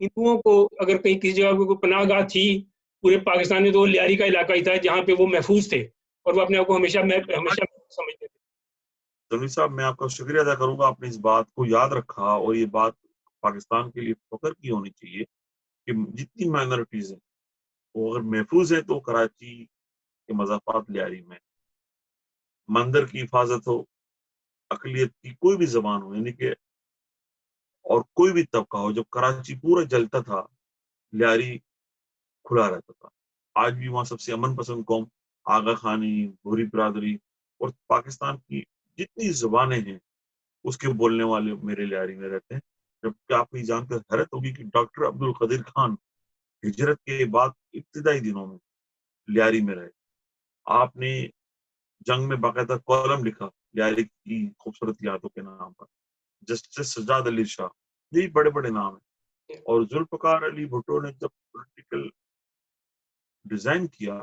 ہندوؤں کو اگر کہیں کسی جگہ کو کوئی پناہ گاہ تھی پورے پاکستان میں تو وہ لیاری کا علاقہ ہی تھا جہاں پہ وہ محفوظ تھے اور وہ اپنے آپ کو ہمیشہ سمجھتے تھے. تنویر صاحب میں آپ کا شکریہ ادا کروں گا، آپ نے اس بات کو یاد رکھا، اور یہ بات پاکستان کے لیے فخر کی ہونی چاہیے کہ جتنی مائنورٹیز ہیں وہ اگر محفوظ ہیں تو کراچی کے مضافات لیاری میں، مندر کی حفاظت ہو، اقلیت کی کوئی بھی زبان ہو، یعنی کہ اور کوئی بھی طبقہ ہو، جب کراچی پورا جلتا تھا لیاری کھلا رہتا تھا. آج بھی وہاں سب سے امن پسند قوم آغا خانی، بھوری برادری اور پاکستان کی جتنی زبانیں ہیں اس کے بولنے والے میرے لیاری میں رہتے ہیں. جبکہ آپ کو یہ جان کر حیرت ہوگی کہ ڈاکٹر عبد القدیر خان ہجرت کے بعد ابتدائی دنوں میں لیاری میں رہے. آپ نے جنگ میں باقاعدہ کالم لکھا لیاری کی خوبصورت یادوں کے نام پر. جسٹس سجاد علی شاہ، یہی بڑے بڑے نام ہیں. اور ذوالفقار علی بھٹو نے جب پولیٹیکل ڈیزائن کیا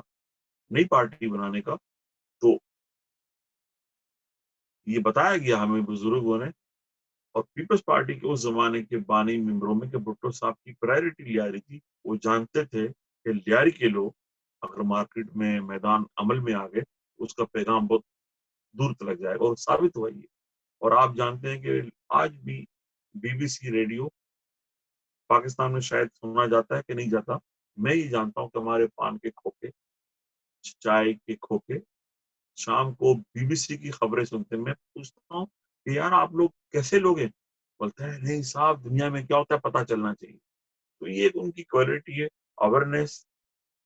نئی پارٹی بنانے کا، تو یہ بتایا گیا ہمیں بزرگوں نے اور پیپلز پارٹی کے اس زمانے کے بانی ممبروں میں کہ بھٹو صاحب کی پرائرٹی لیاری تھی. وہ جانتے تھے کہ لیاری کے لوگ اگر مارکیٹ میں میدان عمل میں آ گئے اس کا پیغام بہت دور تک جائے گا، اور ثابت ہوا یہ. اور آپ جانتے ہیں کہ آج بھی بی سی ریڈیو پاکستان میں شاید سنا جاتا ہے کہ نہیں جاتا. میں یہ جانتا ہوں کہ ہمارے پان کے کھوکے، چائے کے کھوکے شام کو بی سی کی خبریں سنتے ہیں. میں پوچھتا ہوں کہ یار آپ لوگ کیسے لوگ ہیں؟ بولتے ہیں نہیں صاحب دنیا میں کیا ہوتا ہے پتہ چلنا چاہیے. تو یہ ایک ان کی کوالٹی ہے، اویئرنیس.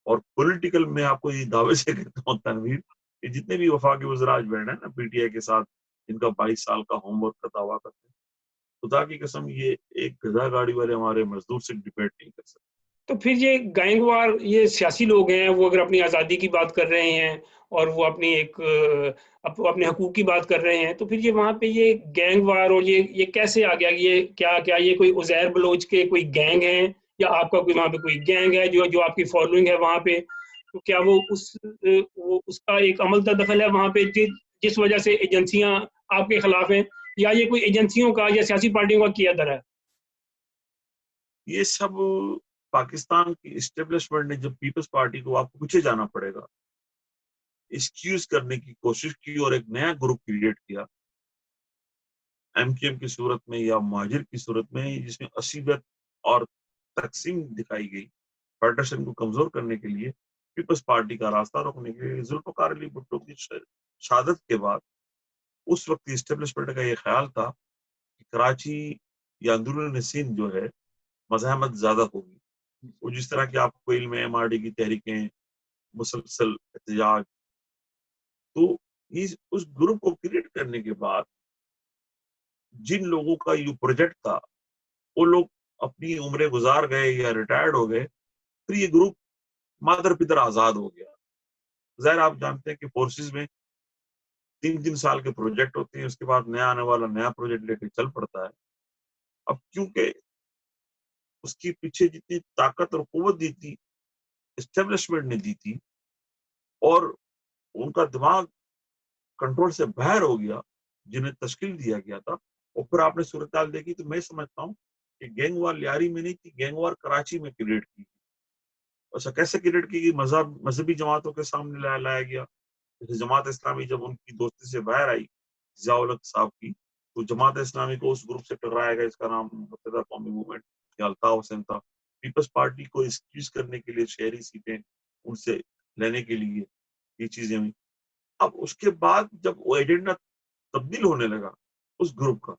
اور پولیٹیکل میں آپ کو یہ دعوے سے کہتا ہوں تنویر کہ جتنے بھی وفاقی وزراء آج بیٹھے ہیں نا پی ٹی آئی کے ساتھ، جن کا 22 سال کا ہوم ورک کا دعویٰ کرتے ہیں، خدا کی قسم یہ ایک گدھا گاڑی والے ہمارے مزدور سے ڈبیٹ نہیں کر سکتے. تو پھر یہ گینگوار یہ سیاسی لوگ ہیں، وہ اگر اپنی آزادی کی بات کر رہے ہیں اور وہ اپنی ایک اپنے حقوق کی بات کر رہے ہیں، تو پھر یہ وہاں پہ یہ گینگ وار اور یہ کیسے آ گیا؟ یہ کیا یہ کوئی عزیر بلوچ کے کوئی گینگ ہیں یا آپ کا کوئی وہاں پہ کوئی گینگ ہے جو آپ کی فالوئنگ ہے وہاں پہ؟ تو کیا وہ اس کا ایک عمل دخل ہے وہاں پہ جس وجہ سے ایجنسیاں آپ کے خلاف ہیں، یا یہ کوئی ایجنسیوں کا یا سیاسی پارٹیوں کا کیا در ہے؟ یہ سب پاکستان کی اسٹیبلشمنٹ نے جب پیپلز پارٹی کو آپ کو پیچھے جانا پڑے گا ایکسکیوز کرنے کی کوشش کی اور ایک نیا گروپ کریٹ کیا ایم کیو ایم کی صورت میں یا مہاجر کی صورت میں، جس میں عصبیت اور تقسیم دکھائی گئی فیڈریشن کو کمزور کرنے کے لیے، پیپلز پارٹی کا راستہ روکنے کے لیے. ذوالفقار علی بھٹو کی شہادت کے بعد اس وقت کی اسٹیبلشمنٹ کا یہ خیال تھا کہ کراچی یا اندرون سندھ جو ہے مزاحمت زیادہ ہوگی. وہ جس طرح کی آپ کو علم ایم آر ڈی کی تحریکیں، مسلسل احتجاج، تو اس گروپ کو کریٹ کرنے کے بعد جن لوگوں کا یہ پروجیکٹ تھا وہ لوگ اپنی عمریں گزار گئے یا ریٹائرڈ ہو گئے، پھر یہ گروپ مادر پدر آزاد ہو گیا. ظاہر آپ جانتے ہیں کہ فورسز میں 3 سال کے پروجیکٹ ہوتے ہیں، اس کے بعد نیا آنے والا نیا پروجیکٹ لے کے چل پڑتا ہے. اب کیونکہ اس کی پیچھے جتنی طاقت اور قوت دی تھی اسٹیبلشمنٹ نے دی تھی اور ان کا دماغ کنٹرول سے باہر ہو گیا جنہیں تشکیل دیا گیا تھا، اور پھر آپ نے صورتحال دیکھی، تو میں سمجھتا ہوں کہ گینگ وار لیاری میں نہیں تھی، گینگ وار کراچی میں کریٹ کی. ایسا کیسے کریٹ کی گئی؟ مذہبی جماعتوں کے سامنے لایا گیا. جیسے جماعت اسلامی جب ان کی دوستی سے باہر آئی ضیاء الحق صاحب کی، تو جماعت اسلامی کو اس گروپ سے ٹکرایا گیا، اس کا نام متحدہ قومی موومنٹ یا الطاف حسین تھا. پیپلز پارٹی کو ایکسکیوز کرنے کے لیے شہری سیٹیں ان سے لینے کے لیے یہ چیزیں ہوئی. اب اس کے بعد جب وہ ایجنڈا تبدیل ہونے لگا اس گروپ کا،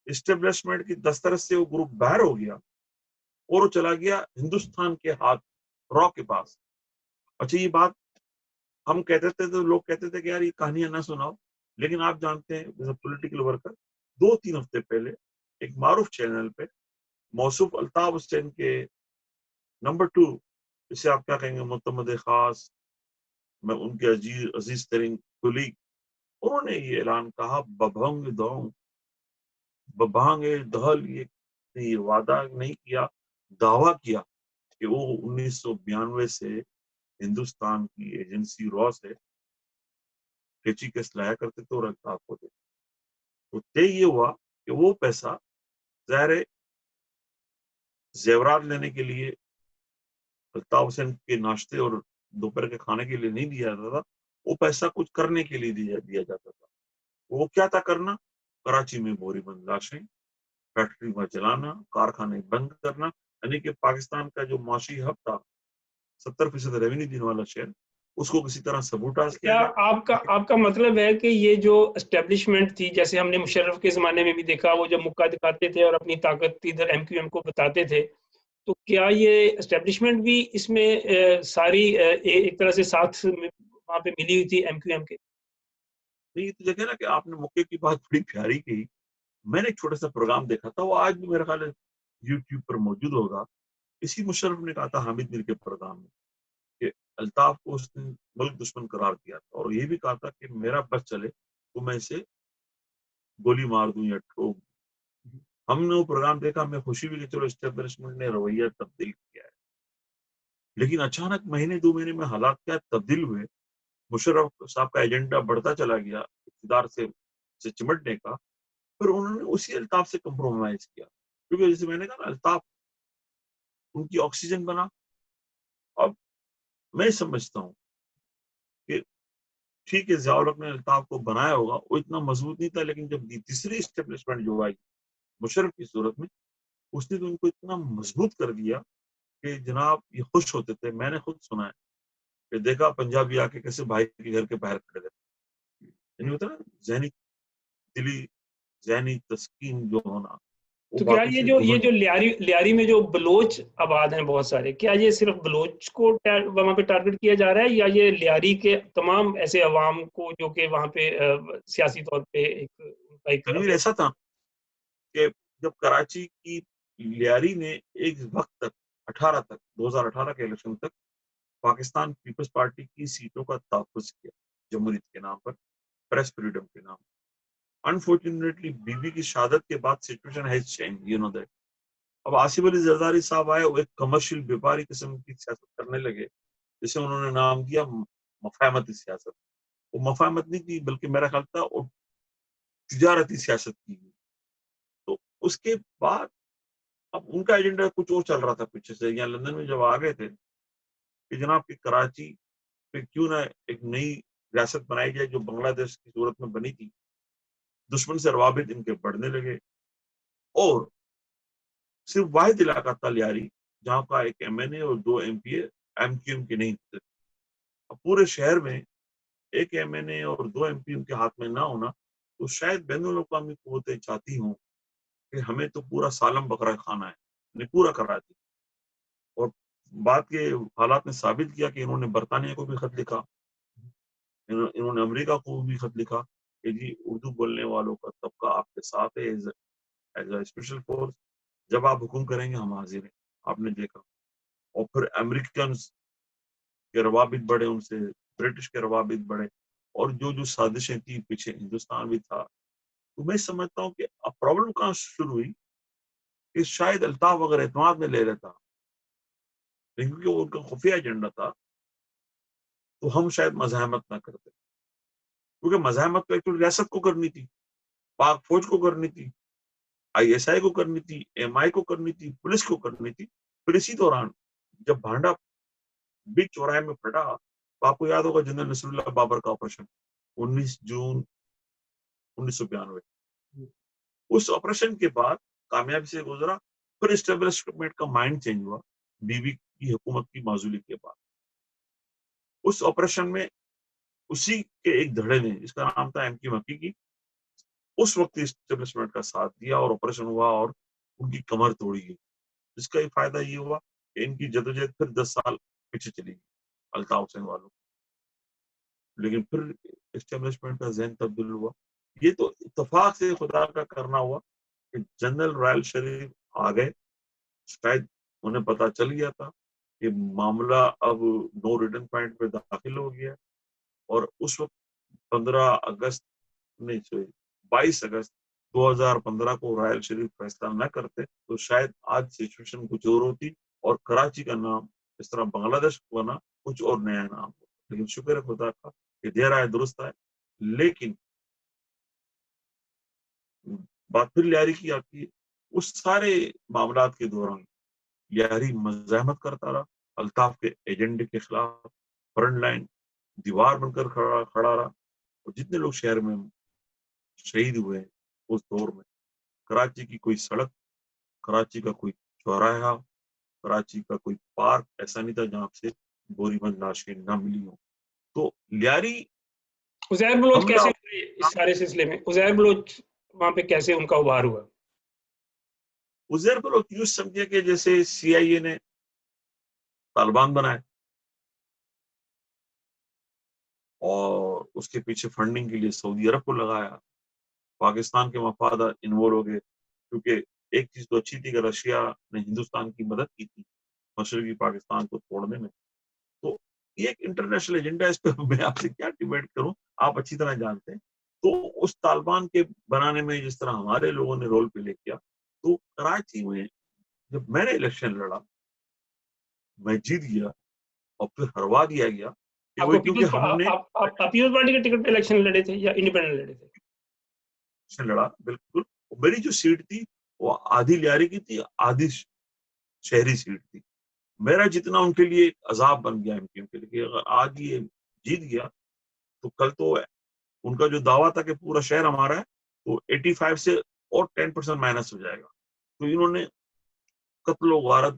اسٹیبلشمنٹ کی دسترس سے وہ گروپ باہر ہو گیا اور وہ چلا گیا ہندوستان کے ہاتھ، را کے پاس. اچھا یہ بات ہم کہتے تھے تو لوگ کہتے تھے کہ یار یہ کہانیاں نہ سناؤ، لیکن آپ جانتے ہیں پولیٹیکل ورکر 2-3 ہفتے پہلے ایک معروف چینل پہ موصوف الطاف حسین کے نمبر 2، اسے آپ کیا کہیں گے، معتمد خاص، میں ان کے عزیز ترین کلیگ، انہوں نے یہ اعلان کہا ببھانگ دہل، یہ وعدہ نہیں کیا، دعویٰ کیا کہ وہ 1992 سے ہندوستان کی ایجنسی را سے کیچی کیس لایا کرتے تھے اور الطاف کو دیتے. تو طے یہ ہوا کہ وہ پیسہ ظاہر زیورات لینے کے لیے الطاف حسین کے ناشتے اور دوپہر کے کھانے کے لیے نہیں دیا جاتا تھا، وہ پیسہ کچھ کرنے کے لیے دیا جاتا تھا. وہ کیا تھا کرنا؟ کراچی میں بوری بند لاشیں، فیکٹری میں جلانا، کارخانے بند کرنا. یعنی کہ پاکستان کا جو معاشی ہب تھا، 70% ریونیو دینے والا شہر، اس کو کسی طرح سبوٹاس کیا کیا گیا. آپ کا مطلب ہے کہ یہ جو اسٹیبلشمنٹ تھی، جیسے ہم نے مشرف کے زمانے میں بھی دیکھا، وہ جب مکہ دکھاتے تھے اور اپنی طاقت ادھر ایم کیو ایم کو بتاتے تھے، تو کیا یہ اسٹیبلشمنٹ بھی اس میں ساری ایک طرح سے ساتھ وہاں پہ ملی ہوئی تھی ایم کیو ایم کے؟ یہ تو دیکھے نا کہ آپ نے موقع کی بات بڑی پیاری کی. میں نے ایک چھوٹا سا پروگرام دیکھا تھا، وہ آج بھی میرا خیال ہے یوٹیوب پر موجود ہوگا. اسی مشرف نے کہا تھا حامد میر کے پروگرام میں کہ الطاف کو اس نے ملک دشمن قرار دیا تھا، اور یہ بھی کہا تھا کہ میرا بس چلے تو میں اسے گولی مار دوں یا ٹھوک دوں. ہم نے وہ پروگرام دیکھا، ہمیں خوشی بھی کہ چلو اسٹیبلشمنٹ نے رویہ تبدیل کیا ہے. لیکن اچانک مہینے 2 مہینے میں حالات کیا تبدیل ہوئے. مشرف صاحب کا ایجنڈا بڑھتا چلا گیا اقتدار سے چمٹنے کا. پھر انہوں نے اسی الطاف سے کمپرومائز کیا، کیونکہ جیسے میں نے کہا نا، الطاف ان کی آکسیجن بنا. اب میں سمجھتا ہوں کہ ٹھیک ہے، ضیاء الحق نے الطاف کو بنایا ہوگا، وہ اتنا مضبوط نہیں تھا، لیکن جب تیسری اسٹیبلشمنٹ جو آئی مشرف کی صورت میں، اس نے تو ان کو اتنا مضبوط کر دیا کہ جناب یہ خوش ہوتے تھے. میں نے خود سنا ہے کہ دیکھا پنجابی آ کے کیسے بھائی کے گھر کے باہر کھڑے تھے. یعنی ہوتا ہے نا دلی ذہنی تسکین جو ہونا، وہ تو کیا باقی سے یہ دگن. جو لیاری میں جو بلوچ آباد ہیں بہت سارے، کیا یہ صرف بلوچ کو وہاں پہ ٹارگٹ کیا جا رہا ہے، یا یہ لیاری کے تمام ایسے عوام کو جو کہ وہاں پہ سیاسی طور پہ ایک تنویر ایسا تھا کہ جب کراچی کی لیاری نے ایک وقت تک 2018 کے الیکشن تک پاکستان پیپلز پارٹی کی سیٹوں کا تحفظ کیا جمہوریت کے نام پر، پریس فریڈم کے نام پر. انفارچونیٹلی بی بی کی شہادت کے بعد situation has change, you know that. اب آصف علی زرداری صاحب آئے، وہ ایک کمرشل بیپاری قسم کی سیاست کرنے لگے، جسے انہوں نے نام دیا مفاہمتی سیاست. وہ مفاہمت نہیں تھی، بلکہ میرا خیال تھا وہ تجارتی سیاست کی. تو اس کے بعد اب ان کا ایجنڈا کچھ اور چل رہا تھا پیچھے سے. یہاں لندن میں جب آ گئے تھے کہ جناب کی کراچی پہ کیوں نہ ایک نئی ریاست بنائی جائے جو بنگلہ دیش کی صورت میں بنی تھی. دشمن سے روابط ان کے بڑھنے لگے، اور صرف واحد علاقہ تھا لیاری جہاں کا ایک ایم این اے اور 2 M P A M Q M کے نہیں تھے. اب پورے شہر میں ایک ایم این اے اور 2 ایم پی ایم کے ہاتھ میں نہ ہونا، تو شاید بین الاقوامی قوتیں چاہتی ہوں کہ ہمیں تو پورا سالم بکرا کھانا ہے، پورا کرا دی. اور بات کے حالات نے ثابت کیا کہ انہوں نے برطانیہ کو بھی خط لکھا، انہوں نے امریکہ کو بھی خط لکھا کہ جی اردو بولنے والوں کا طبقہ آپ کے ساتھ ہے ایز اے اسپیشل فورس، جب آپ حکم کریں گے ہم حاضر ہیں. آپ نے دیکھا. اور پھر امریکنز کے روابط بڑھے ان سے، برٹش کے روابط بڑھے، اور جو سازشیں تھی پیچھے ہندوستان بھی تھا. تو میں سمجھتا ہوں کہ اب پرابلم کہاں شروع ہوئی کہ شاید الطاف اگر اعتماد میں لے لیتا، کیونکہ وہ ان کا خفیہ ایجنڈا تھا، تو ہم شاید مزاحمت نہ کرتے. کیونکہ مزاحمت تو ایکچولی ریاست کو کرنی تھی، پاک فوج کو کرنی تھی، آئی ایس آئی کو کرنی تھی، ایم آئی کو کرنی تھی، پولیس کو کرنی تھی. پھر اسی دوران جب بھانڈا بیچ چوراہے میں پھٹا، تو آپ کو یاد ہوگا جنرل نصر اللہ بابر کا آپریشن 19 جون 1992. اس آپریشن کے بعد کامیابی سے گزرا. پھر اسٹیبلشمنٹ کا مائنڈ چینج ہوا بی بی کی حکومت کی معزولی کے بعد. اس آپریشن میں اسی کے ایک دھڑے نے جس کا نام تھا ایم کیو حقیقی، اس وقت اسٹیبلشمنٹ کا ساتھ دیا اور آپریشن ہوا اور ان کی کمر توڑی گئی. جس کا فائدہ یہ ہوا کہ ان کی جدوجہد پھر 10 سال پیچھے چلی گئی الطاف حسین والوں. لیکن پھر اسٹیبلشمنٹ کا ذہن تبدیل ہوا. یہ تو اتفاق سے خدا کا کرنا ہوا کہ جنرل رائل شریف آ گئے. شاید انہیں پتا چل گیا تھا کہ معاملہ اب نو ریٹرن پوائنٹ پہ داخل ہو گیا، اور اس وقت 22 اگست 2015 کو رائل شریف فیصلہ نہ کرتے تو شاید آج سچویشن کچھ اور ہوتی، اور کراچی کا نام اس طرح بنگلہ دیش بنا کچھ اور نیا نام ہو. لیکن شکر ہے خدا کا کہ دیر آئے درست آئے. لیکن بات پھر لیاری کی آتی ہے. اس سارے معاملات کے دوران لیاری مزاحمت کرتا رہا، الطاف کے ایجنڈے کے خلاف فرنٹ لائن دیوار بن کر کھڑا رہا، اور جتنے لوگ شہر میں شہید ہوئے اس دور میں، کراچی کی کوئی سڑک، کراچی کا کوئی چوراہا، کراچی کا کوئی پارک ایسا نہیں تھا جہاں سے بوری بند لاشیں نہ ملی ہوں. تو لیاری عزیر بلوچ حملہ، کیسے ہوئے اس سارے سلسلے میں؟ عزیر بلوچ وہاں پہ کیسے ان کا ابھار ہوا؟ عزیر بلوچ یوں سمجھے کہ جیسے سی آئی اے نے طالبان بنائے اور اس کے پیچھے فنڈنگ کے لیے سعودی عرب کو لگایا، پاکستان کے مفاد انوالو ہو گئے، کیونکہ ایک چیز تو اچھی تھی کہ رشیا نے ہندوستان کی مدد کی تھی مشرقی پاکستان کو توڑنے میں. تو یہ ایک انٹرنیشنل ایجنڈا ہے، اس پہ میں آپ سے کیا ڈیبیٹ کروں، آپ اچھی طرح جانتے ہیں. تو اس طالبان کے بنانے میں جس طرح ہمارے لوگوں نے رول پلے کیا، تو کراچی میں جب میں نے الیکشن لڑا میں جیت گیا اور پھر ہروا دیا گیا کہ آپ وہی کو کیونکہ ہم نے پیپلز پارٹی کے ٹکٹ پہ الیکشن لڑے تھے یا انڈیپینڈنٹ لڑے تھے؟ لڑا بالکل. میری جو سیٹ تھی وہ آدھی لیاری کی تھی، آدھی شہری سیٹ تھی. میرا جتنا ان کے لیے ایک عذاب بن گیا ایم کے لیے، اگر آج یہ جیت گیا تو کل تو ان کا جو دعویٰ تھا کہ پورا شہر ہمارا ہے تو 85 سے اور 10% مائنس ہو جائے گا. تو انہوں نے قتل و غارت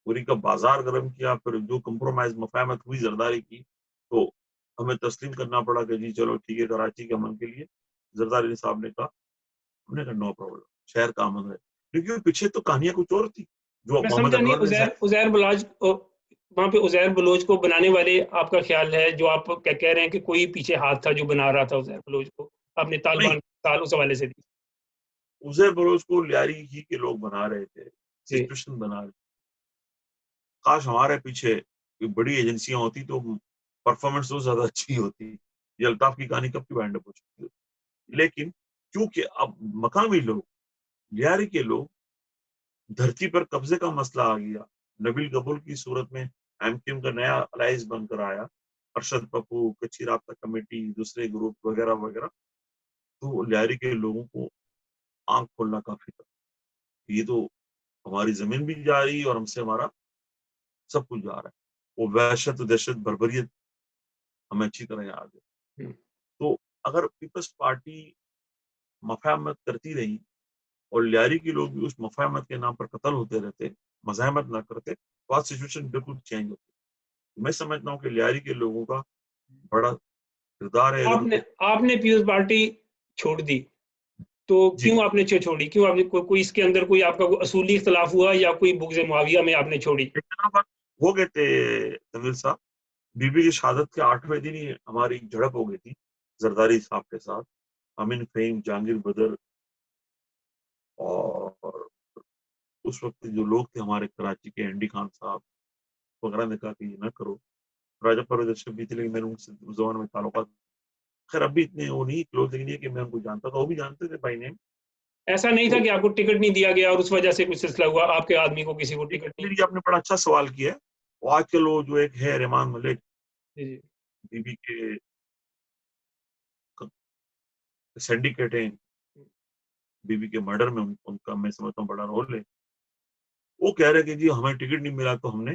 پوری کا بازار گرم کیا. پھر جو کمپرومائز مفاہمت ہوئی زرداری کی تو ہمیں تسلیم کرنا پڑا کہ جی چلو ٹھیک ہے، کراچی کے امن کے لیے زرداری صاحب نے کہا، ہم نے کہا نو پرابلم، شہر کا امن ہے. لیکن پیچھے تو کہانیاں کچھ اور تھی جو میں محمد سمجھا نہیں. انور نے عزیر بلوچ وہاں پہ عزیر بلوچ کو بنانے والے آپ کا خیال ہے جو آپ کہہ رہے ہیں کہ کوئی پیچھے ہاتھ تھا جو بنا رہا تھا عزیر بلوچ کو، آپ نے طالبان سال اس حوالے سے دی؟ عزیر بلوچ کو لیاری ہی کے لوگ بنا رہے تھے، جی سچویشن بنا رہے تھے. کاش ہمارے پیچھے کوئی بڑی ایجنسیاں ہوتی تو پرفارمنس تو زیادہ اچھی ہوتی. یہ الطاف کی کہانی کب کی وائنڈ اپ ہو چکی ہوتی. لیکن کیونکہ اب مقامی لوگ، لیاری کے لوگ، دھرتی پر قبضے کا مسئلہ آ گیا. نبیل قبول کی صورت میں ایم کیو ایم کا نیا الائز بن کر آیا، ارشد پپو، کچی رابطہ کمیٹی، دوسرے گروپ وغیرہ وغیرہ. تو لیاری کے لوگوں کو آنکھ کھولنا کافی تھا. یہ تو ہماری زمین بھی جا رہی ہے اور ہم سے ہمارا سب کچھ جا رہا ہے. وہ وحشت و دہشت بربریت ہمیں اچھی طرح یاد ہے. تو اگر پیپلز پارٹی مفاہمت کرتی رہی اور لیاری کے لوگ بھی اس مفاہمت کے نام پر قتل ہوتے رہتے، مزاحمت نہ کرتے، تو آج سچویشن بالکل چینج ہوتی. میں سمجھتا ہوں کہ لیاری کے لوگوں کا بڑا کردار ہے. آپ نے پیپلز پارٹی چھوڑ دی تو جی کیوں آپ نے چھوڑی؟ کیوں آپ نے کوئی اس کے اندر کوئی آپ کا کوئی اصولی اختلاف ہوا یا کوئی بغض معاویہ میں آپ نے چھوڑی؟ ہو گئے تھے تنویر صاحب، بی بی کی شہادت کے 8ویں دن ہی ہماری جھڑپ ہو گئی تھی زرداری صاحب کے ساتھ. امین فہیم، جہانگیر بدر اور اس وقت جو لوگ تھے ہمارے کراچی کے اینڈی خان صاحب وغیرہ نے کہا کہ یہ نہ کرو. راجہ پرویز اشرف بھی تھے لیکن میں نے ان سے اس زمانے میں تعلقات خیر اب بھی اتنے وہ نہیں کلوز نہیں ہے کہ میں ان کو جانتا تھا، وہ بھی جانتے تھے بائی نیم. ایسا نہیں تھا کہ آپ کو ٹکٹ نہیں دیا گیا اور اس وجہ سے کچھ سلسلہ ہوا، آپ کے آدمی کو کسی کو ٹکٹ نہیں؟ آپ نے بڑا اچھا سوال کیا ہے. وہ آج کل وہ جو ایک ہے Rehman Malik, G B be کے سینڈیکیٹ ہیں، بی بی کے مرڈر میں ان کا میں سمجھتا ہوں بڑا رول ہے. وہ کہہ رہے کہ جی ہمیں ٹکٹ نہیں ملا تو ہم نے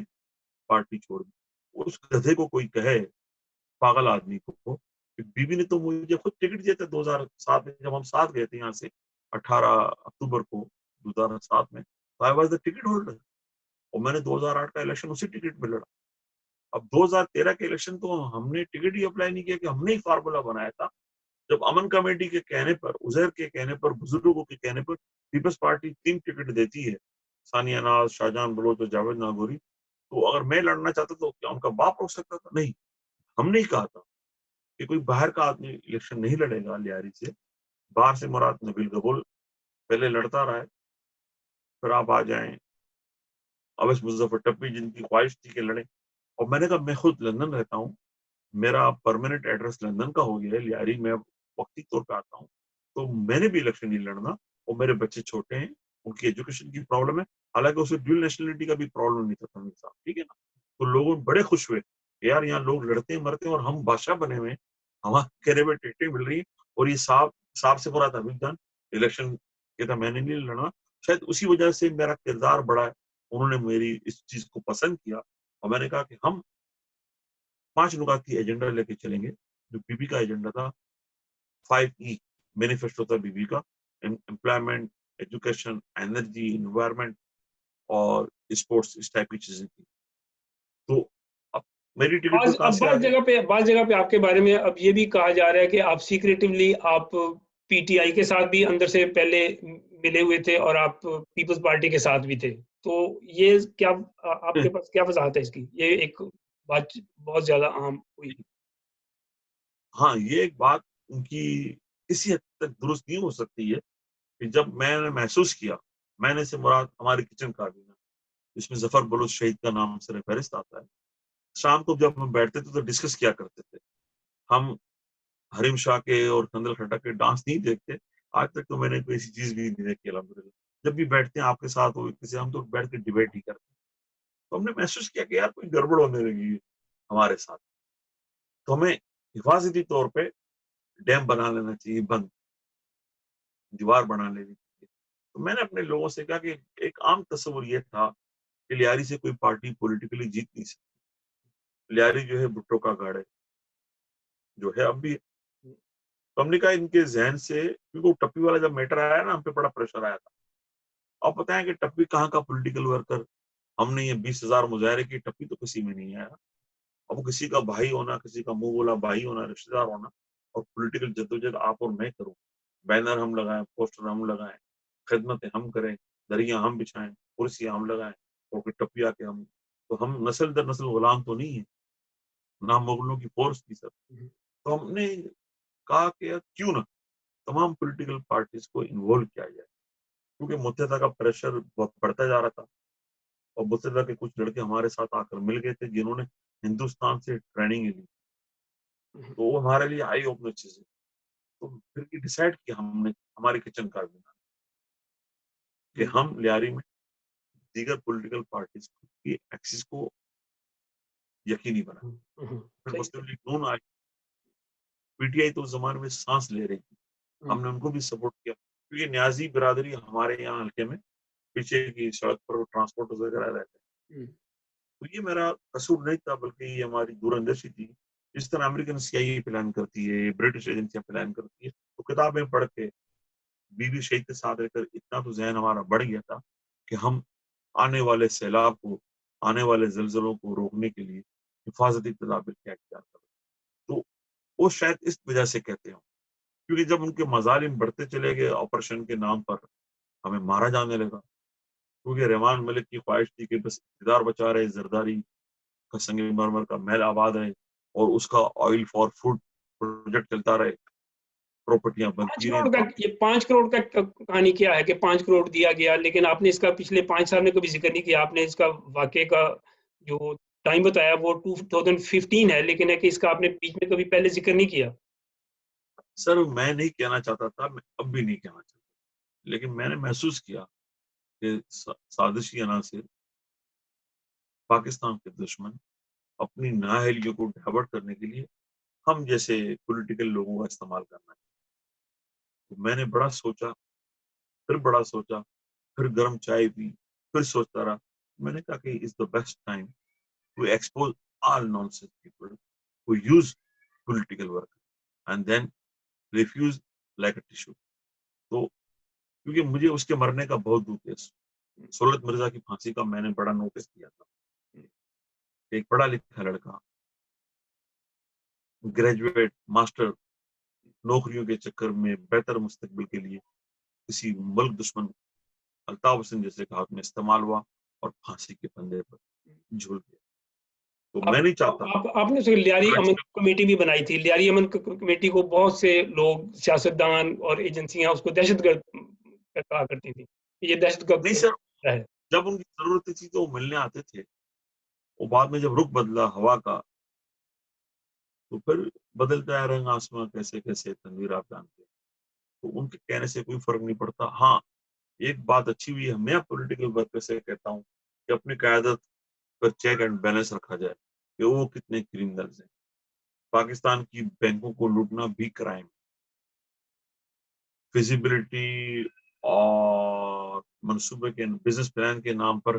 پارٹی چھوڑ دی. اس گدھے کو کوئی کہے، پاگل آدمی کو، کہ بی بی نے تو مجھے خود ٹکٹ دیا تھا 2007 میں جب ہم ساتھ گئے تھے یہاں سے 18 اکتوبر کو 2007 میں. I was the ticket holder اور میں نے 2008 کا الیکشن اسی ٹکٹ پہ لڑا. اب 2013 کے الیکشن تو ہم نے ٹکٹ ہی اپلائی نہیں کیا کہ ہم نے ہی فارمولا بنایا تھا. جب امن کمیٹی کے کہنے پر، عزیر کے کہنے پر، بزرگوں کے کہنے پر پیپلز پارٹی 3 ٹکٹ دیتی ہے، ثانیہ ناز، شاہجہان بلوچ اور جاوید ناگوری، تو اگر میں لڑنا چاہتا تو کیا ان کا باپ روک سکتا تھا؟ نہیں. ہم نے ہی کہا تھا کہ کوئی باہر کا آدمی الیکشن نہیں لڑے گا لیاری سے. باہر سے مراد نبیل قبول پہلے لڑتا رہا ہے، پھر آپ آ جائیں اویس مظفر ٹپی جن کی خواہش تھی کہ لڑیں. اور میں نے کہا میں خود لندن رہتا ہوں، میرا پرماننٹ ایڈریس لندن کا ہو گیا ہے، لیاری میں وقتی طور پہ آتا ہوں، تو میں نے بھی الیکشن نہیں لڑنا. اور میرے بچے چھوٹے ہیں، ان کی ایجوکیشن کی پرابلم ہے، حالانکہ اسے ڈیول نیشنلٹی کا بھی پرابلم نہیں تھا تنویر صاحب، ٹھیک ہے نا. تو لوگ بڑے خوش ہوئے یار یہاں لوگ لڑتے مرتے ہیں اور ہم بادشاہ بنے ہوئے، ہمارے کہنے میں ٹکٹیں مل رہی ہیں. اور یہ صاحب سے مراد حمید خان الیکشن کہتا میں نے نہیں لڑنا. شاید اسی وجہ سے میرا کردار بڑا ہے انہوں نے میری اس چیز کو پسند کیا اور میں نے کہا کہ ہم 5 نکاتی ایجنڈا لے کے چلیں گے. جو بی بی کا ایجنڈا تھا 5E مینیفیسٹو تھا بی بی کا, امپلائمنٹ, ایجوکیشن, انرجی, انوائرمنٹ اور اسپورٹس, اس ٹائپ کی چیزیں تھی. تو اب میری ٹکٹ کو کہاں اب سے آ گئی؟ بعض جگہ پہ آپ کے بارے میں اب یہ بھی کہا جا رہا ہے کہ آپ سیکریٹولی آپ پی ٹی آئی کے ساتھ بھی اندر سے پہلے ملے ہوئے تھے اور آپ پیپلز پارٹی کے ساتھ بھی تھے. تو یہ کیا آپ کے پاس کیا وضاحت ہے اس کی؟ یہ ایک بات بہت زیادہ عام ہوئی. ہاں, یہ ایک بات ان کی کسی حد تک درست نہیں ہو سکتی ہے کہ جب میں نے محسوس کیا, میں نے سے مراد ہماری کچن کابینہ جس میں ظفر بلوچ شہید کا نام سر فہرست آتا ہے, شام کو جب ہم بیٹھتے تھے تو ڈسکس کیا کرتے تھے. ہم حریم شاہ کے اور کنزل کھٹک کے ڈانس نہیں دیکھتے, آج تک تو میں نے کوئی ایسی چیز بھی نہیں دیکھی الحمدللہ. جب بھی بیٹھتے ہیں آپ کے ساتھ ہو کسی, ہم تو بیٹھ کے ڈیبیٹ ہی کرتے ہیں. تو ہم نے محسوس کیا کہ یار کوئی گڑبڑ ہونے لگی ہے ہمارے ساتھ, تو ہمیں حفاظتی طور پہ ڈیم بنا لینا چاہیے, بند دیوار بنا لینی چاہیے. تو میں نے اپنے لوگوں سے کہا کہ ایک عام تصور یہ تھا کہ لیاری سے کوئی پارٹی پولیٹیکلی جیت نہیں سکتی. لیاری جو ہے بھٹو کا گڑھ ہے, جو ہے اب بھی. تو ہم نے کہا ان کے ذہن سے, کیونکہ وہ ٹپی والا جب میٹر آیا نا, ہم پہ بڑا پریشر آیا تھا. اب بتائیں کہ ٹپی کہاں کا پولیٹیکل ورکر, ہم نے یہ 20,000 مظاہرے کی, ٹپی تو کسی میں نہیں آیا. اب وہ کسی کا بھائی ہونا, کسی کا منہ بولا بھائی ہونا, رشتے دار ہونا, اور پولیٹیکل جدوجہد آپ اور میں کروں, بینر ہم لگائیں, پوسٹر ہم لگائیں, خدمتیں ہم کریں, دریا ہم بچھائیں, کرسیاں ہم لگائیں, اور پھر ٹپی آ کے ہم, تو ہم نسل در نسل غلام تو نہیں ہیں, نہ مغلوں کی فورس کی سر. تو ہم نے کہا کہ کیوں نہ تمام پولیٹیکل پارٹیز کو انوالو کیا جائے, کیونکہ متحدہ کا پریشر بہت بڑھتا جا رہا تھا. اور متحدہ کے کچھ لڑکے ہمارے ساتھ آ کر مل گئے تھے جنہوں نے ہندوستان سے ٹریننگ لی, تو وہ ہمارے لیے آئی اوپنر چیز ہے. تو پھر ڈیسائیڈ کیا ہم نے ہماری کچن کابینہ کہ ہم لیاری میں دیگر پولیٹیکل پارٹیز کی ایکسس کو یقینی بنا. پھر مسلم league known I, P T I تو اس زمانے میں سانس لے رہی تھی, ہم نے ان کو بھی سپورٹ کیا, کیونکہ نیازی برادری ہمارے یہاں حلقے میں پیچھے کی سڑک پر ٹرانسپورٹ وغیرہ رہتے ہیں. تو یہ میرا قصور نہیں تھا, بلکہ یہ ہماری دور اندیشی تھی. جس طرح امریکن CIA پلان کرتی ہے, برٹش ایجنسیاں پلان کرتی ہے, تو کتابیں پڑھ کے بی بی شہید کے ساتھ رہ کر اتنا تو ذہن ہمارا بڑھ گیا تھا کہ ہم آنے والے سیلاب کو, آنے والے زلزلوں کو روکنے کے لیے حفاظتی تدابیر کیا اختیار کریں. تو وہ شاید اس وجہ سے کہتے ہوں, کیونکہ جب ان کے مظالم بڑھتے چلے گئے, آپریشن کے نام پر ہمیں مارا جانے لگا, کیونکہ رحمان ملک کی خواہش تھی کہ بس اقتدار بچا رہے, زرداری کا سنگ مرمر کا محل آباد رہے, اور اس کا آئل فار فوڈ پروجیکٹ چلتا رہے, پراپرٹیاں بنتی رہیں. یہ 5 کروڑ کا کہانی کیا ہے کہ 5 کروڑ دیا گیا, لیکن آپ نے اس کا پچھلے 5 سال میں کبھی ذکر نہیں کیا. آپ نے اس کا واقعے کا جو ٹائم بتایا وہ 2015 ہے, لیکن ہے کہ اس کا آپ نے بیچ میں کبھی پہلے ذکر نہیں کیا. سر میں نہیں کہنا چاہتا تھا, میں اب بھی نہیں کہنا چاہتا, لیکن میں نے محسوس کیا کہ سازشی عناصر, پاکستان کے دشمن اپنی نااہلیوں کو ڈھابٹ کرنے کے لیے ہم جیسے پولیٹیکل لوگوں کا استعمال کرنا ہے. تو میں نے بڑا سوچا, پھر گرم چائے پی, پھر سوچتا رہا. میں نے کہا کہ it's the best time to expose all nonsense people who use political work and then refuse like a tissue. تو کیونکہ مجھے اس کے مرنے کا بہت دکھ ہے. سہولت مرزا کی پھانسی کا میں نے بڑا نوٹس کیا تھا. ایک پڑھا لکھا لڑکا, گریجویٹ, ماسٹر, نوکریوں کے چکر میں بہتر مستقبل کے لیے کسی ملک دشمن الطاف حسین جیسے کا ہاتھ میں استعمال ہوا اور پھانسی کے پھندے پر جھول گیا. تو میں نہیں چاہتا. آپ نے لیاری امن کمیٹی بھی بنائی تھی. لیاری امن کمیٹی کو بہت سے لوگ, سیاستدان اور ایجنسیاں اس کو دہشت گرد کہا کرتی تھی. یہ دہشت گرد نہیں سر, جب ان کی ضرورت تھی تو وہ ملنے آتے تھے. وہ بعد میں جب رخ بدلا ہوا کا, تو پھر بدلتا ہے رنگ آسمان کیسے کیسے تنویر آپ جانتے ہیں. تو ان کے کہنے سے کوئی فرق نہیں پڑتا. ہاں, ایک بات اچھی ہوئی ہے, میں پولیٹیکل ورکر سے کہتا ہوں کہ اپنی قیادت پر چیک اینڈ بیلنس رکھا جائے کہ وہ کتنے کرمنلز ہیں. پاکستان کی بینکوں کو لوٹنا بھی کرائم, فیزیبلٹی اور منصوبے کے بزنس پلان کے نام پر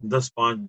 10-5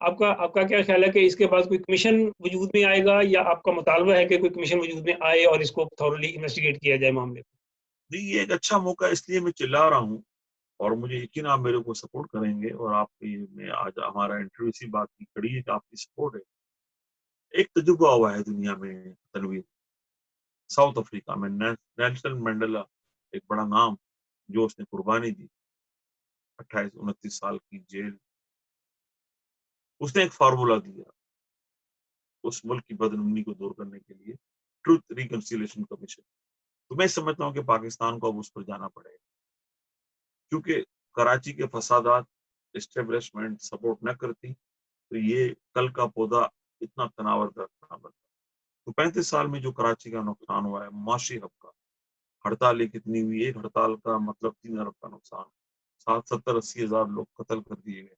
آپ کا کیا خیال ہے کہ اس کے بعد کوئی کمیشن وجود میں آئے گا، یا آپ کا مطالبہ ہے کہ کوئی کمیشن وجود میں آئے اور اس کو تھورلی انویسٹیگیٹ کیا جائے معاملے کو؟ نہیں، یہ ایک اچھا موقع ہے، اس لیے میں چلا رہا ہوں، اور مجھے یقین آپ میرے کو سپورٹ کریں گے، اور آپ کی میں آج ہمارا انٹرویو اسی بات کی کڑی ہے کہ آپ کی سپورٹ ہے۔ ایک تجربہ ہوا ہے دنیا میں تنویر، ساؤتھ افریقہ میں نیلسن منڈیلا، ایک بڑا نام جو اس نے قربانی دی، 28-29 سال کی جیل، اس نے ایک فارمولا دیا اس ملک کی بدنمنی کو دور کرنے کے لیے، ٹروتھ ریکنسیلیشن کمیشن۔ تو میں سمجھتا ہوں کہ پاکستان کو اب اس پر جانا پڑے گا، کیونکہ کراچی کے فسادات اسٹیبلشمنٹ سپورٹ نہ کرتی تو یہ کل کا پودا اتنا تناور نہ بنتا۔ تو 35 سال میں جو کراچی کا نقصان ہوا ہے معاشی حق کا، ہڑتالیں کتنی ہوئی، ایک ہڑتال کا مطلب 3 ارب کا نقصان، 70-80 ہزار لوگ قتل کر دیے گئے،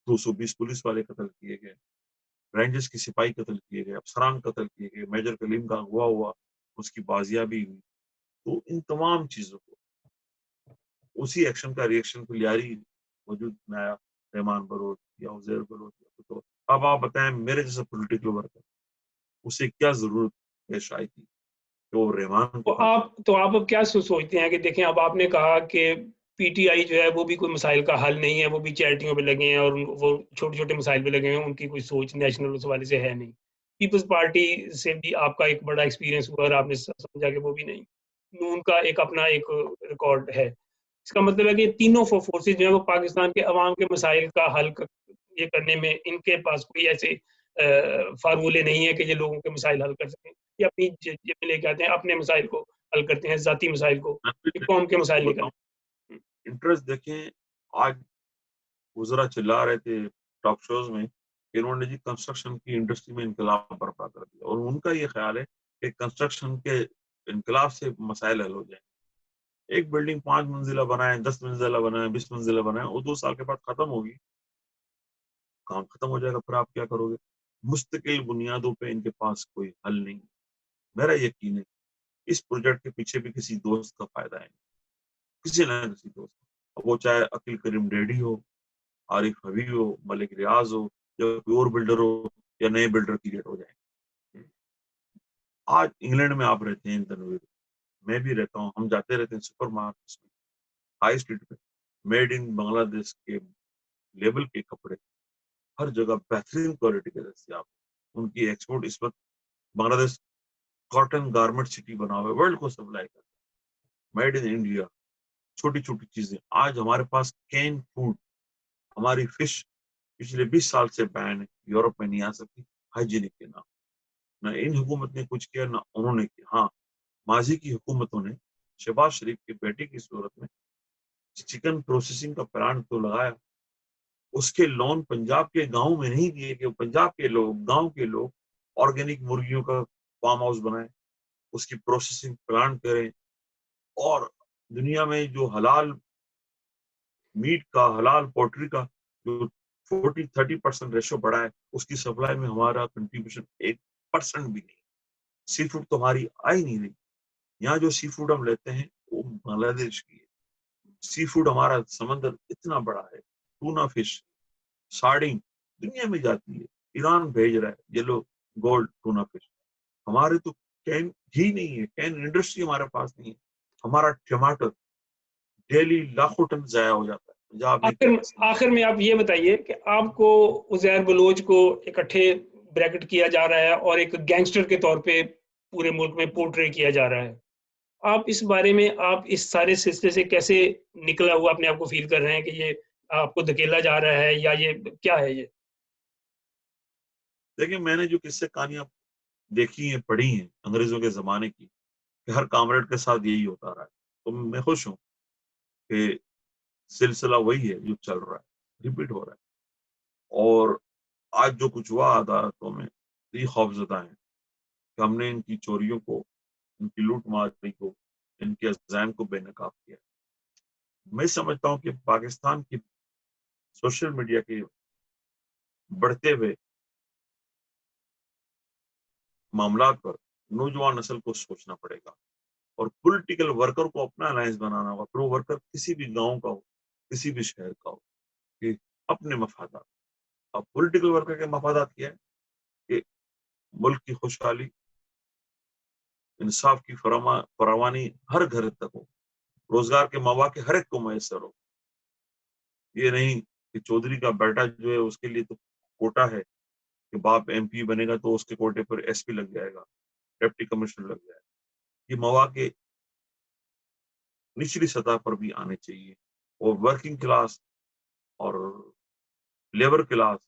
220 پولیس والے قتل کیے گئے، رینجرز کی سپاہی قتل کیے گئے، افسران قتل کیے گئے، میجر کلیم کا اغوا ہوا، اس کی بازیابی ہوئی۔ تو ان تمام چیزوں کو اسی ایکشن کا ریئیکشن کو لیاری وجود میں آیا، رحمان بلوچ یا عزیر بلوچ۔ تو اب آپ بتائیں میرے جیسا پولیٹیکل ورکر اسے کیا ضرورت پیش آئی تھی کہ وہ رحمان کو حل کرے؟ تو آپ اب کیا سوچتے ہیں کہ دیکھیں، اب آپ نے کہا کہ پی ٹی آئی جو ہے وہ بھی کوئی مسائل کا حل نہیں ہے، وہ بھی چیریٹیوں پہ لگے ہیں اور وہ چھوٹے چھوٹے مسائل پہ لگے ہیں، ان کی کوئی سوچ نیشنل اس حوالے سے ہے نہیں۔ پیپلز پارٹی سے بھی آپ کا ایک بڑا ایکسپیرینس ہوا اور آپ نے سمجھا کہ وہ بھی نہیں۔ نون کا ایک اپنا ایک ریکارڈ ہے۔ اس کا مطلب ہے کہ تینوں فورسز جو ہیں وہ پاکستان کے عوام کے مسائل کا حل یہ کرنے میں ان کے پاس کوئی ایسے فارمولے نہیں ہے کہ یہ لوگوں کے مسائل حل کر سکیں، یہ اپنی جیب میں لے کے آتے ہیں، اپنے مسائل کو حل کرتے ہیں، ذاتی مسائل کو، میں قوم کے مسائل نہیں بتاؤں، کرتے۔ انٹرسٹ دیکھیں، آج وزراء چلا رہے تھے ٹاک شوز میں کہ انہوں نے جی کنسٹرکشن کی انڈسٹری میں انقلاب برپا کر دیا، اور ان کا یہ خیال ہے کہ کنسٹرکشن کے انقلاب سے مسائل حل ہو جائیں۔ ایک بلڈنگ 5 منزلہ بنائیں، 10 منزلہ بنائیں، 20 منزلہ بنائیں، وہ 2 سال کے بعد ختم ہوگی، کام ختم ہو جائے گا، پھر آپ کیا کرو گے؟ مستقل بنیادوں پہ ان کے پاس کوئی حل نہیں۔ میرا یقین ہے اس پروجیکٹ کے پیچھے بھی کسی دوست کا فائدہ ہے، کسی نہ کسی دوست کا، وہ چاہے عقیل کریم ڈیڈی ہو، عارف حبیب ہو، ملک ریاض ہو، یا کوئی اور بلڈر ہو، یا نئے بلڈر کریٹ ہو جائیں۔ آج انگلینڈ میں آپ رہتے ہیں تنویر، میں بھی رہتا ہوں، ہم جاتے رہتے ہیں سپر مارکیٹس میں، ہائی اسٹریٹ پہ، میڈ ان بنگلہ دیش کے لیبل کے کپڑے ہر جگہ بہترین کوالٹی کے دستیاب، ان کی ایکسپورٹ اس وقت بنگلہ دیش کاٹن گارمنٹ سٹی بنا ہوا ہے، ورلڈ کو سپلائی کرتا ہے، میڈ ان انڈیا، چھوٹی چھوٹی چیزیں۔ آج ہمارے پاس کین فوڈ، ہماری فش پچھلے 20 سال سے بین ہے، یورپ میں نہیں آ سکتی ہائیجینک کے نام۔ نہ ان حکومت نے کچھ کیا، نہ انہوں نے کیا۔ ہاں، ماضی کی حکومتوں نے شہباز شریف کے بیٹے کی صورت میں چکن پروسیسنگ کا پلانٹ تو لگایا، اس کے لون پنجاب کے گاؤں میں نہیں دیے کہ پنجاب کے لوگ، گاؤں کے لوگ آرگینک مرغیوں کا فارم ہاؤس بنائیں، اس کی پروسیسنگ پلانٹ کریں، اور دنیا میں جو حلال میٹ کا، حلال پولٹری کا جو 40-30% ریشو بڑھا ہے، اس کی سپلائی میں ہمارا کنٹریبیوشن 1% بھی نہیں۔ سی فوڈ تو ہماری آئی نہیں رہی، یہاں جو سی فوڈ ہم لیتے ہیں وہ بنگلہ دیش کی ہے۔ سی فوڈ ہمارا سمندر اتنا بڑا ہے، ٹونا فش، سارڈنگ دنیا میں جاتی ہے، ایران بھیج رہا ہے یلو گولڈ ٹونا فش، ہمارے تو کین ہی نہیں ہے، کین انڈسٹری ہمارے پاس نہیں ہے۔ ہمارا ٹماٹر ڈیلی لاکھوں ٹن ضائع ہو جاتا ہے پنجاب میں، آخر میں آپ یہ بتائیے کہ آپ کو عزیر بلوچ کو اکٹھے بریکٹ کیا جا رہا ہے اور ایک گینگسٹر کے طور پہ پورے ملک میں پورٹری کیا جا رہا ہے، آپ اس بارے میں آپ اس سارے سلسلے سے کیسے نکلا ہوا اپنے آپ کو فیل کر رہے ہیں کہ یہ آپ کو دھکیلا جا رہا ہے، یا یہ کیا ہے؟ یہ دیکھیں، میں نے جو قصے کہانیاں دیکھی ہیں، پڑھی ہیں انگریزوں کے زمانے کی، کہ ہر کامریڈ کے ساتھ یہی ہوتا رہا ہے، تو میں خوش ہوں کہ سلسلہ وہی ہے جو چل رہا ہے، ریپیٹ ہو رہا ہے۔ اور آج جو کچھ ہوا عدالتوں میں، یہ خوفزدہ ہیں کہ ہم نے ان کی چوریوں کو، ان کی لوٹ ماری کو، ان کے عزائم کو بے نقاب کیا۔ میں سمجھتا ہوں کہ پاکستان کی سوشل میڈیا کے بڑھتے ہوئے معاملات پر نوجوان نسل کو سوچنا پڑے گا، اور پولیٹیکل ورکر کو اپنا الائنس بنانا ہوگا، پھر وہ ورکر کسی بھی گاؤں کا ہو، کسی بھی شہر کا ہو، کہ اپنے مفادات اب پولیٹیکل ورکر کے مفادات کیا ہے کہ ملک کی خوشحالی، انصاف کی فراوانی ہر گھر تک ہو، روزگار کے مواقع ہر ایک کو میسر ہو. یہ نہیں کہ چودھری کا بیٹا جو ہے اس کے لیے تو کوٹا ہے کہ باپ ایم پی بنے گا تو اس کے کوٹے پر ایس پی لگ جائے گا، ڈپٹی کمشنر لگ جائے گا. یہ مواقع نچلی سطح پر بھی آنے چاہیے، اور ورکنگ کلاس اور لیبر کلاس،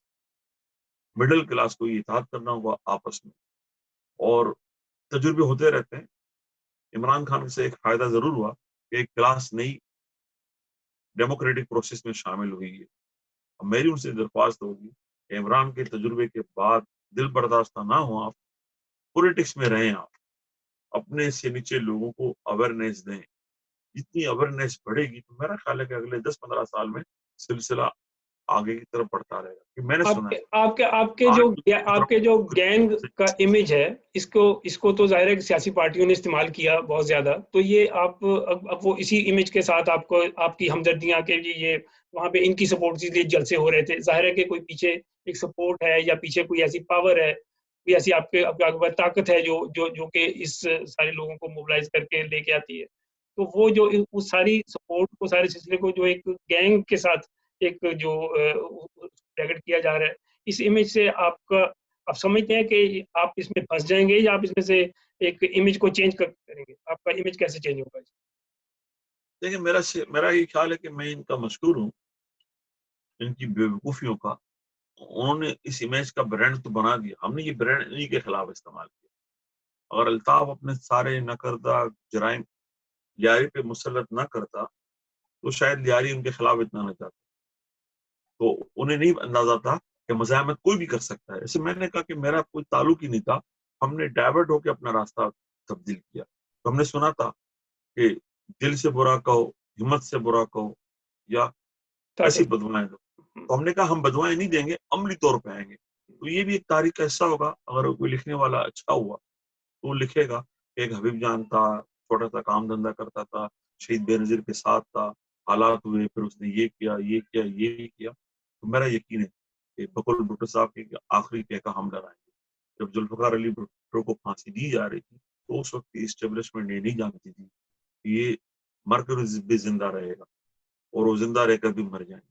مڈل کلاس کو یہ اتحاد کرنا ہوگا آپس میں. اور تجربے ہوتے رہتے ہیں. عمران خان سے ایک فائدہ ضرور ہوا کہ ایک کلاس نئی ڈیموکریٹک پروسیس میں شامل ہوئی ہے. اب میری ان سے درخواست ہوگی کہ عمران کے تجربے کے بعد دل برداشتہ نہ ہو، آپ پولیٹکس میں رہیں، آپ اپنے سے نیچے لوگوں کو اویئرنیس دیں. جتنی اویئرنیس بڑھے گی تو میرا خیال ہے کہ اگلے 10-15 سال میں سلسلہ آگے کی طرف بڑھتا رہے گا. کہ میں نے سنا آپ کے جو گینگ کا امیج ہے، اس کو تو ظاہر ہے کہ سیاسی پارٹیوں نے استعمال کیا بہت زیادہ. تو یہ آپ اب وہ اسی امیج کے ساتھ آپ کی ہمدردیاں کے لیے یہ وہاں پہ ان کی سپورٹ کے لیے جلسے ہو رہے تھے. ظاہر ہے کہ کوئی پیچھے ایک سپورٹ ہے یا پیچھے کوئی ایسی پاور ہے، کوئی ایسی آپ کے طاقت ہے جو کہ اس سارے لوگوں کو موبلائز کر کے لے کے آتی ہے. تو وہ جو اس ساری سپورٹ کو، سارے سلسلے کو جو ایک گینگ کے ساتھ ایک جو پریکٹ کیا جا رہا ہے، اس امیج سے آپ سمجھتے ہیں کہ آپ اس میں پھنس جائیں گے یا آپ اس میں سے ایک امیج کو چینج کریں گے؟ آپ کا امیج کیسے چینج ہوگا؟ دیکھیں، میرا یہ خیال ہے کہ میں ان کا مشکور ہوں، ان کی بیوقوفیوں کا. انہوں نے اس امیج کا برانڈ تو بنا دیا، ہم نے یہ برانڈ انہی کے خلاف استعمال کیا. اگر الطاف اپنے سارے نہ کردہ جرائم لیاری پہ مسلط نہ کرتا تو شاید لیاری ان کے خلاف اتنا نہ جاتا. تو انہیں نہیں اندازہ تھا کہ مزاحمت کوئی بھی کر سکتا ہے. ایسے میں نے کہا کہ میرا کوئی تعلق ہی نہیں تھا، ہم نے ڈائیورٹ ہو کے اپنا راستہ تبدیل کیا. تو ہم نے سنا تھا کہ دل سے برا کہو، ہمت سے برا کہو، یا ایسی بدوائیں دو. تو ہم نے کہا ہم بدوائیں نہیں دیں گے، عملی طور پہ آئیں گے. تو یہ بھی ایک تاریخ کا حصہ ہوگا. اگر کوئی لکھنے والا اچھا ہوا تو وہ لکھے گا کہ ایک حبیب جان تھا، چھوٹا سا کام دھندا کرتا تھا، شہید بے نظیر کے ساتھ تھا، حالات ہوئے، پھر اس نے یہ کیا. تو میرا یقین ہے کہ بقول بھٹو صاحب کے آخری کہہ کا ہم ڈرائیں گے. جب ذوالفقار علی بھٹو کو پھانسی دی جا رہی تھی تو اس وقت کی اسٹیبلشمنٹ یہ نہیں جانتی تھی کہ یہ مر کر بھی زندہ رہے گا اور وہ زندہ رہ کر بھی مر جائیں گے.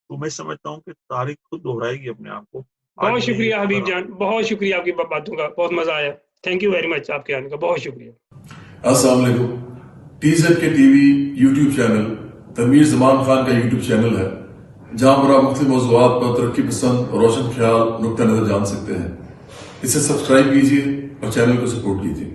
تو میں سمجھتا ہوں کہ تاریخ خود دہرائے گی اپنے آپ کو. بہت شکریہ حبیب جان، بہت شکریہ آپ کی باتوں کا، بہت مزہ آیا. تھینک یو ویری مچ آپ کے آنے کا، بہت شکریہ. السلام علیکم. ٹی زیڈ کے T V YouTube channel Tanveer Zaman Khan کا یوٹیوب چینل ہے جہاں پر آپ مختلف موضوعات پر ترقی پسند اور روشن خیال نقطہ نظر جان سکتے ہیں. اسے سبسکرائب کیجیے اور چینل کو سپورٹ کیجیے.